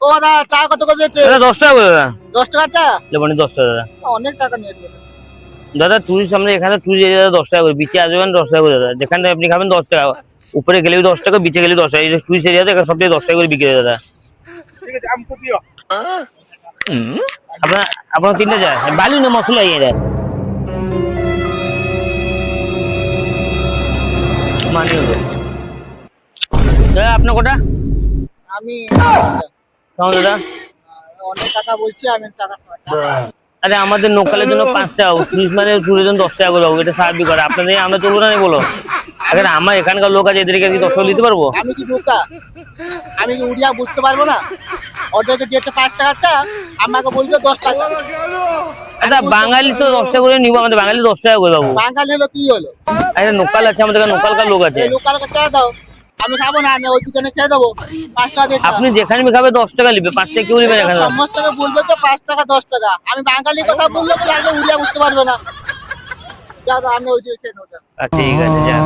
ও দাদা চা কত করে দিচ্ছে? 10 টাকা করে দাদা। 10 টাকা চা? লেবনি 10 টাকা দাদা। অনেক টাকা নিয়েছে দাদা টুরিস্ট আমরা এখানে টুরিস্ট এরিয়া 10 টাকা করে, বিচে আসবেন 10 টাকা করে দাদা। যেখানে আপনি খাবেন 10 টাকা, উপরে গেলেও 10 টাকা, বিচে গেলেও 10 টাকা। এই টুরিস্ট এরিয়াতে এখানে সব 10 টাকা করে বিক্রি হয় দাদা। ঠিক আছে আম কত দিও? আপনার 3টা যায় বালু না মশলা ইয়ে মানি হলো দাদা। আপনার কোটা আমি কেমন দাদা? অনেক টাকা বলছি, আমি টাকা আরে আমাদের লোকালের জন্য 5 টাকা, টুরিস্ট মানে টুরের জন্য 10 টাকা করে হবে, এটা সাহায্য করে আপনাদের। আমরা চলবো না বলো? আরে আমার এখানকার লোক আছে, এদেরকে কি 10 টাকা দিতে পারবো? আমি কি বোকা? আমি কি উড়িয়া বুঝতে পারবো না? ওটাকে যেটা 5 টাকা চা আমাকে বলবে 10 টাকা। আচ্ছা বাঙালি তো 10 টাকা করে নিব, আমাদের বাঙালি 10 টাকা করে পাবো। বাঙালি হলো কি হলো? আরে লোকাল আছে আমাদের, লোকালকার লোক আছে। লোকাল চা দাও, আমি খাবো না, আমি ওই দোকানে খেয়ে দেবো 5 টাকা দিয়ে চা। আপনি যেখানে খাবে 10 টাকা নিবে, 5 টাকা কেউ নিবে না এখানে। সমস্ত টাকা বলবে তো 5 টাকা 10 টাকা। আমি বাঙালি কথা বললে আগে উড়িয়া বুঝতে পারবে না। দাদা আমি ওই যে খেয়ে নেবো। ঠিক আছে যা।